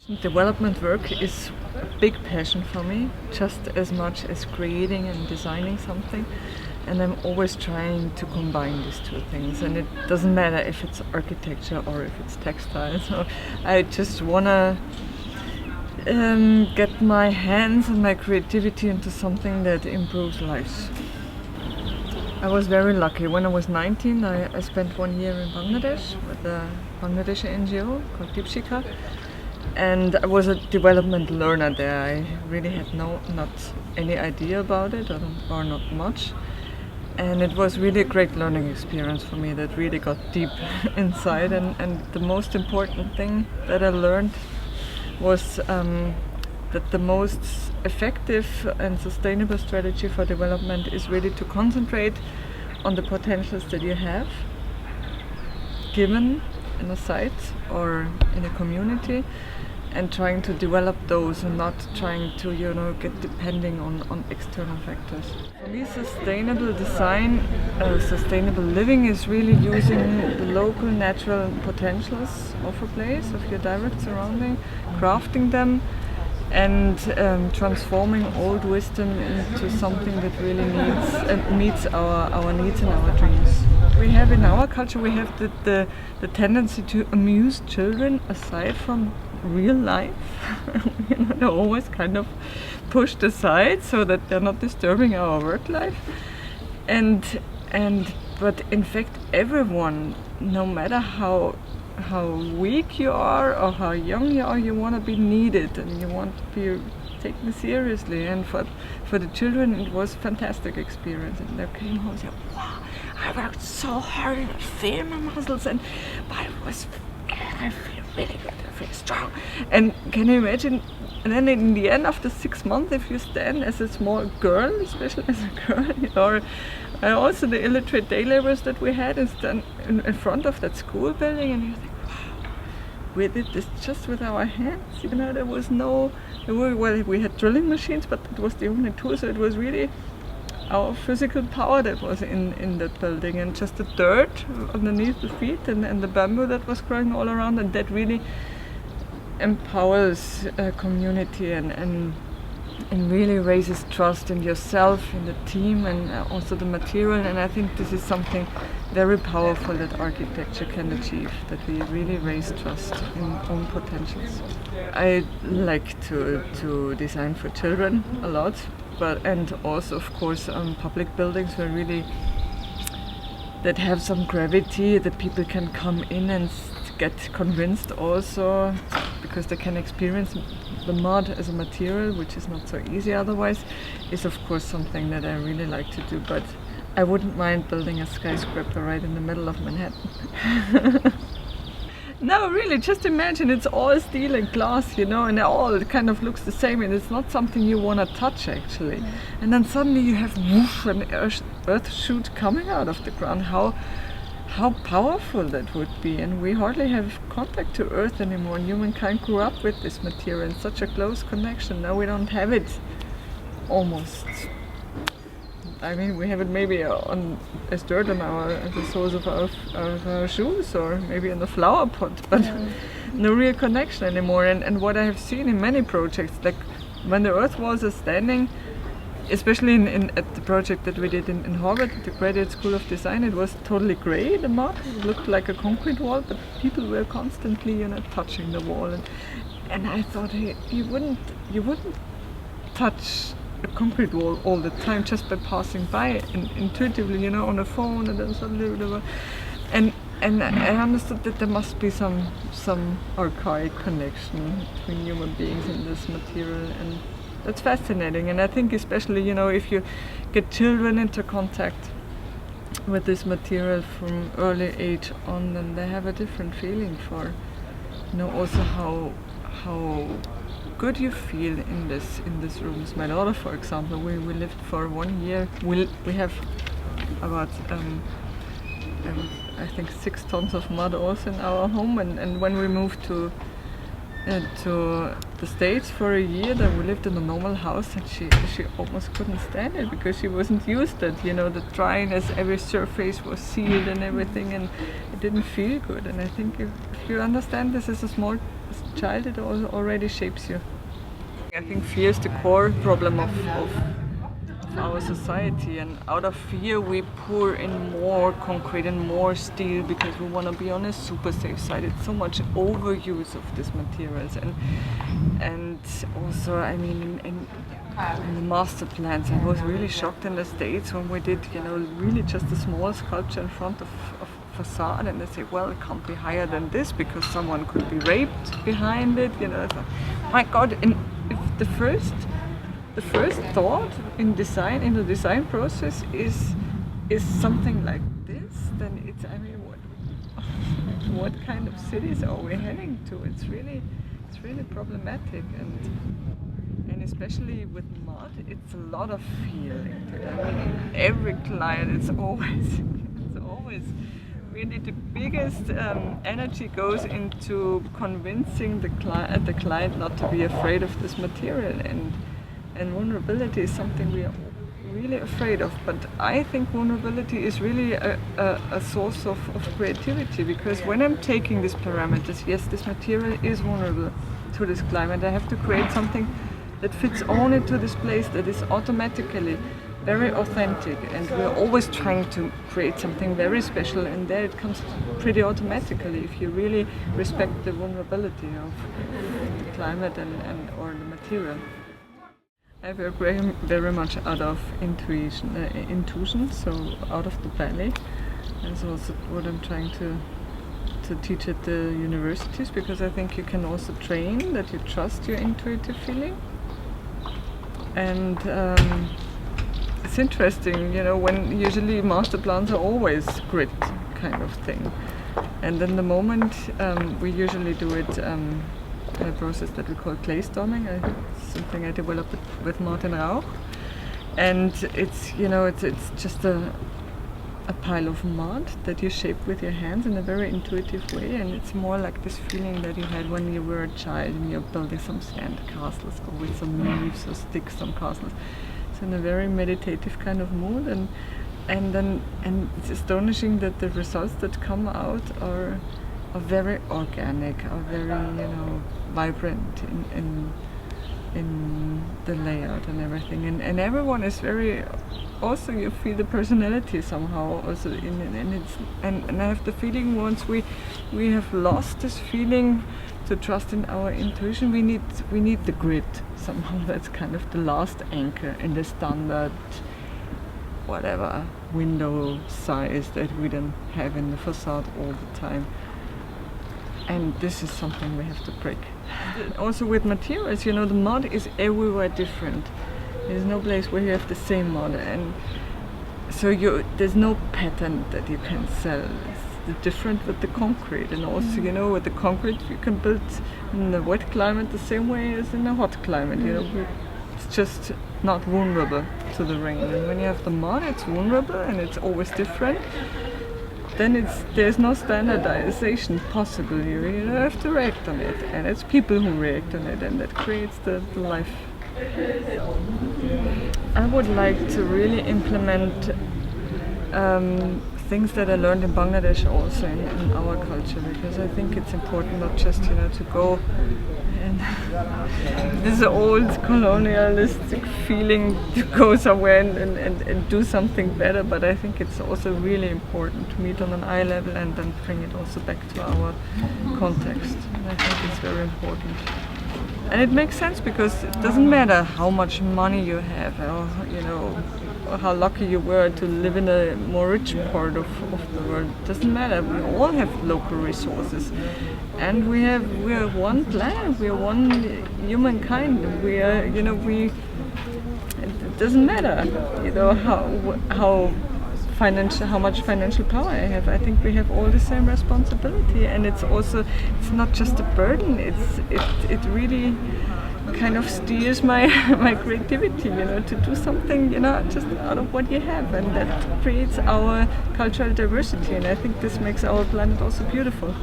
Development work is a big passion for me, just as much as creating and designing something. And I'm always trying to combine these two things. And it doesn't matter if it's architecture or if it's textile. So I just wanna get my hands and my creativity into something that improves lives. I was very lucky. When I was 19, I spent 1 year in Bangladesh with a Bangladeshi NGO called Deepshika. And I was a development learner there. I really had not any idea about it or not much. And it was really a great learning experience for me that really got deep inside. And the most important thing that I learned was that the most effective and sustainable strategy for development is really to concentrate on the potentials that you have given in a site or in a community, and trying to develop those and not trying to get depending on external factors. For me, sustainable design, sustainable living is really using the local natural potentials of a place, of your direct surrounding, crafting them and transforming old wisdom into something that really meets our needs and our dreams. We have in our culture, we have the tendency to amuse children aside from real life. They're always kind of pushed aside so that they're not disturbing our work life. But in fact, everyone, no matter how weak you are or how young you are, you want to be needed and you want to be taken seriously. And for the children, it was a fantastic experience. And they came home and said, "Wow, I worked so hard and I feel my muscles, and I feel really good, I feel strong." And can you imagine? And then in the end, after 6 months, if you stand as a small girl, especially as a girl, or also the illiterate day laborers that we had, and stand in front of that school building, and you think, wow, we did this just with our hands. There was we had drilling machines, but it was the only tool, so it was really our physical power that was in that building, and just the dirt underneath the feet and the bamboo that was growing all around, and that really empowers a community and really raises trust in yourself, in the team, and also the material. And I think this is something very powerful that architecture can achieve, that we really raise trust in own potentials. I like to design for children a lot, and also of course public buildings that have some gravity, that people can come in and get convinced also, because they can experience the mud as a material, which is not so easy otherwise, is of course something that I really like to do. But I wouldn't mind building a skyscraper right in the middle of Manhattan. No, really, just imagine it's all steel and glass, and it kind of looks the same, and it's not something you want to touch actually. And then suddenly you have whoosh, an earth shoot coming out of the ground. How powerful that would be. And we hardly have contact to earth anymore. Humankind grew up with this material in such a close connection. Now we don't have it almost. I mean, we have it maybe as dirt on the soles of our shoes, or maybe in the flower pot, but no real connection anymore. And what I have seen in many projects, like when the earth walls are standing, especially at the project that we did in Harvard, the Graduate School of Design, it was totally grey, the mud. It looked like a concrete wall, but people were constantly touching the wall. And I thought, hey, you wouldn't touch a concrete wall all the time just by passing by intuitively, on a phone, and then suddenly and I understood that there must be some archaic connection between human beings and this material, and that's fascinating. And I think especially if you get children into contact with this material from early age on, then they have a different feeling for also how good you feel in this rooms. My daughter, for example, we lived for 1 year. We have about I think 6 tons of mud also in our home, and when we moved to the States for a year. Then we lived in a normal house, and she almost couldn't stand it because she wasn't used to it. The dryness, every surface was sealed and everything, and it didn't feel good. And I think if you understand this as a small child, it already shapes you. I think fear is the core problem of our society, and out of fear we pour in more concrete and more steel because we want to be on a super safe side. It's so much overuse of these materials, and also in the master plans I was really shocked in the States when we did really just a small sculpture in front of facade, and they say, well, it can't be higher than this because someone could be raped behind it. It's like, my God! And if the first thought in the design process is something like this, then it's, what kind of cities are we heading to? It's really problematic, and especially with mud, it's a lot of feeling to it. In every client, it's always really the biggest energy goes into convincing the client not to be afraid of this material, and vulnerability is something we are really afraid of. But I think vulnerability is really a source of creativity, because when I'm taking these parameters, yes, this material is vulnerable to this climate, I have to create something that fits only to this place, that is automatically very authentic, and we're always trying to create something very special, and there it comes pretty automatically if you really respect the vulnerability of the climate and or the material. I work very much out of intuition, so out of the belly. That's also what I'm trying to teach at the universities, because I think you can also train that you trust your intuitive feeling. And it's interesting, when usually master plans are always grid kind of thing. And then the moment we usually do it in a process that we call clay storming, something I developed with Martin Rauch. And it's just a pile of mud that you shape with your hands in a very intuitive way, and it's more like this feeling that you had when you were a child and you're building some sand castles or with some leaves or sticks, some castles. It's in a very meditative kind of mood, and it's astonishing that the results that come out are very organic, are very vibrant in the layout and everything, and everyone is very, also you feel the personality somehow also and I have the feeling once we have lost this feeling to trust in our intuition, we need the grid somehow. That's kind of the last anchor in the standard whatever window size that we don't have in the facade all the time. And this is something we have to break. Also with materials, the mud is everywhere different. There's no place where you have the same mud, and so there's no pattern that you can sell. It's different with the concrete, and also with the concrete you can build in the wet climate the same way as in a hot climate. It's just not vulnerable to the rain. And when you have the mud, it's vulnerable and it's always different. Then there's no standardization possible. You have to react on it, and it's people who react on it, and that creates the life. I would like to really implement things that I learned in Bangladesh also in our culture, because I think it's important not just to go and this old colonialistic feeling to go somewhere and do something better, but I think it's also really important to meet on an eye level and then bring it also back to our context. And I think it's very important. And it makes sense, because it doesn't matter how much money you have, or or how lucky you were to live in a more rich part of the world. It doesn't matter. We all have local resources, and we are one planet. We are one humankind. We are It doesn't matter how much financial power I have. I think we have all the same responsibility, and it's not just a burden. It really kind of steers my creativity, to do something, just out of what you have, and that creates our cultural diversity. And I think this makes our planet also beautiful.